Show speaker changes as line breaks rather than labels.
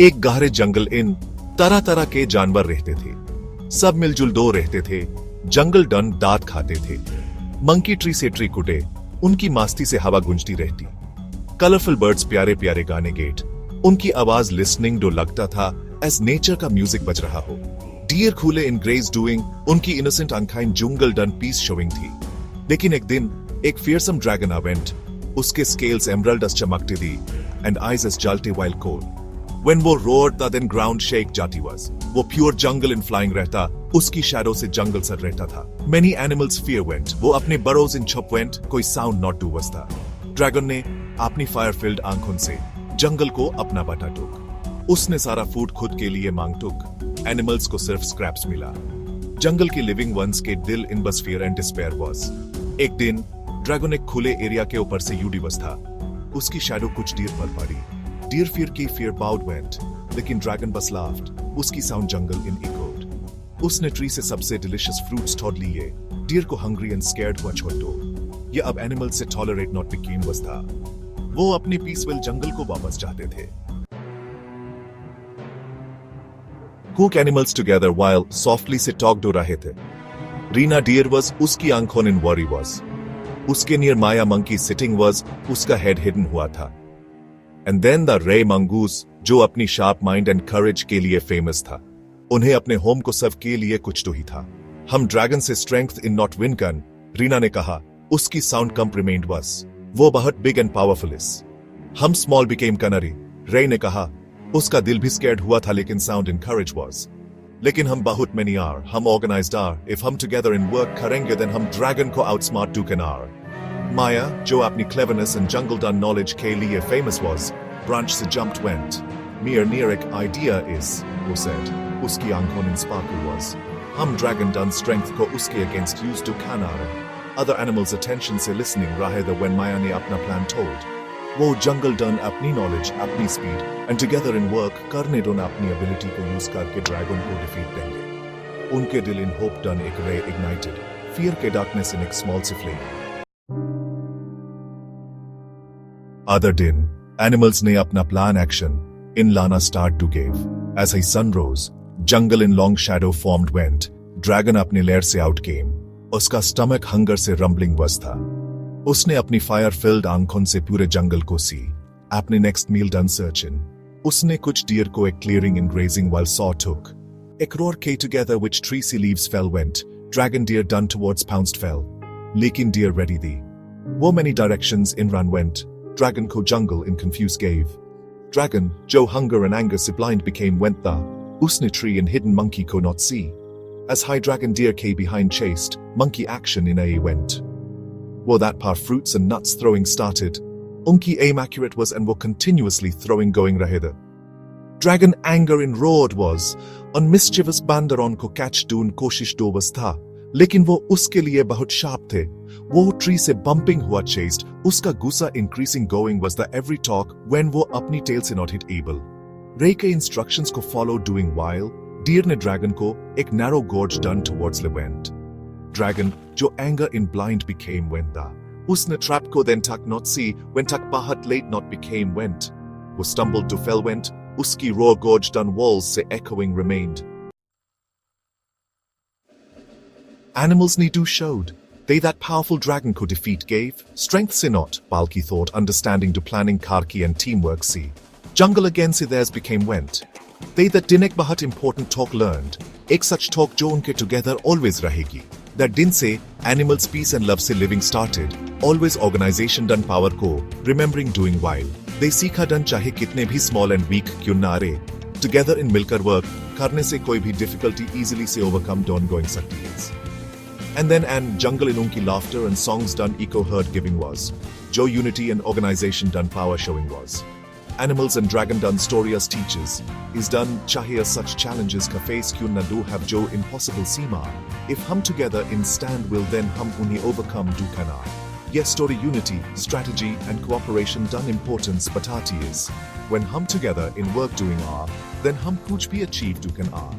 एक गहरे जंगल इन तरह तरह के जानवर रहते थे। सब मिलजुल दो रहते थे। जंगल डन दांत खाते थे। मंकी ट्री से ट्री कुटे, उनकी मास्ती से हवा गूंजती रहती। कलरफुल बर्ड्स प्यारे प्यारे गाने गेट, उनकी आवाज लिसनिंग डो लगता था एज नेचर का म्यूजिक बज रहा हो। डियर खुले इन ग्रेज डूइंग, उनकी इनोसेंट अनकाइंड जंगल डन पीस शोइंग थी। लेकिन एक दिन एक फियरसम ड्रैगन अवेंट, उसके स्केल्स एमरल्ड चमकती थी एंड आइज एस जलते वाइल्ड कोल। When वो roared था then ground shake जाती was। वो pure jungle in flying रहता, उसकी shadow से jungle सर रहता था। Many animals fear went, वो अपने burrows in छुप went, कोई sound not do was था। Dragon ने अपनी fire filled आंखों से जंगल को अपना बटा टूक। उसने सारा फूड खुद के लिए मांग टूक। Animals को सिर्फ scraps मिला। जंगल के living ones के दिल in बस fear and despair was। एक दिन ड्रैगन एक खुले एरिया के ऊपर से यूडी बस था। उसकी शैडो कुछ डियर पर पड़ी। डियर फियर की फियर बाउड वेंट, लेकिन ड्रैगन बस लाफ्ड, उसकी साउंड जंगल इन इकोड। उसने ट्री से सबसे डिलिशियस फ्रूट्स तोड़ लिए। डियर को हंग्री एंड स्कैर्ड हुआ छोड़ दो। ये अब एनिमल से टॉलरेट नॉट बिकेम बस था। वो अपने पीसफुल जंगल को वापस चाहते थे। Cook animals together while softly से टॉक डो रहे थे। रीना डियर वाज, उसकी आंखों इन वॉरी वाज। उसके near Maya monkey sitting was, उसका हेड हिडन हुआ था। And then the Ray mongoose, जो अपनी शार्प माइंड एंड करेज के लिए फेमस था। उन्हें अपने होम को सर्व के लिए कुछ तो ही था। हम ड्रैगन से strength in not win can, Reena ने कहा। उसकी साउंड कंप्लीमेंट बस, वो बहुत बिग एंड पावरफुल इस। हम स्मॉल बिकेम कनरी, रे ने कहा। उसका दिल भी स्कैर्ड हुआ था लेकिन साउंड इन करेज वाज। लेकिन हम बहुत मेनी आर, हम ऑर्गेनाइज्ड आर। इफ हम टुगेदर इन वर्क करेंगे देन हम ड्रैगन को outsmart do can are. Maya, जो अपनी cleverness and jungle done knowledge के लिए फेमस वाज, ब्रांच से जंप्ड वेंट। Mere near एक आइडिया इज, वो सेड। उसकी आंखों में स्पार्कल वाज। हम ड्रैगन डन स्ट्रेंथ को उसके against use to can are. Other animals attention से लिसनिंग रहे थे व्हेन माया ने अपना प्लान टोल्ड। वो जंगल डन अपनी नॉलेज, अपनी speed and together in work करने डोन अपनी एबिलिटी को यूज करके ड्रैगन को डिफीट देंगे। उनके दिल इन होप डन एक रे इग्नाइटेड, फियर के डार्कनेस इन एक स्मॉल सी फ्लेम। Other दिन एनिमल्स ने अपना प्लान एक्शन इन लाना start to give. As a sun rose, jungle in long shadow formed went, dragon अपने लेयर से आउट केम। उसका स्टमक हंगर से रंबलिंग बस था। उसने अपनी फायर फिल्ड आंखों से पूरे जंगल को सी, अपने next meal done search in. उसने कुछ डियर को एक clearing in grazing while saw took. एक roar came together which tree leaves fell went, dragon deer done towards pounced fell. लेकिन deer ready thee. वो many directions in run went, dragon ko jungle in confuse gave. Dragon, jo hunger and anger se blind became went tha, usne tree and hidden monkey ko not see. As high dragon deer came behind chased, monkey action in a went. Wo that par fruits and nuts throwing started, unki aim accurate was and were continuously throwing going raheda. Dragon anger in roared was, on mischievous bandaron ko catch doon koshish do was tha, लेकिन वो उसके लिए बहुत sharp थे। वो tree से bumping हुआ chased, उसका गुस्सा increasing going was the every talk when वो अपनी टेल से नॉट हिट एबल। रे के इंस्ट्रक्शंस को फॉलो डूइंग वाइल, डियर ने ड्रैगन को एक narrow गोर्ज done towards Levant. Dragon, जो एंगर इन ब्लाइंड बिकेम वेंदा, उसने ट्रैप को देन टक नॉट सी व्हेन टक बाहट लेट नॉट बिकेम वेंट। वो स्टम्बल्ड टू फेल वेंट, उसकी रो गोर्ज डन वॉल्स से echoing remained. Animals need to showed. They that powerful dragon could defeat gave. Strength se not, Balki thought, understanding to planning Karki and teamwork see. Jungle again se theirs became went. They that dinek bahat important talk learned. Ek such talk jo unke together always rahegi. That din se, animals peace and love se living started. Always organization done power ko, remembering doing while. They seekha done chahe kitne bhi small and weak kyun na re. Together in milkar work, karne se koi bhi difficulty easily se overcome don going sakti is. And then jungle in unki laughter and songs done echo heard giving was. Jo unity and organization done power showing was. Animals and dragon done story as teachers. Is done chahiya such challenges ka face kyun na do have jo impossible seema. If hum together in stand will then hum uni overcome do kana. Yes story unity, strategy and cooperation done importance batati is. When hum together in work doing are, then hum kuch bhi achieve do can are.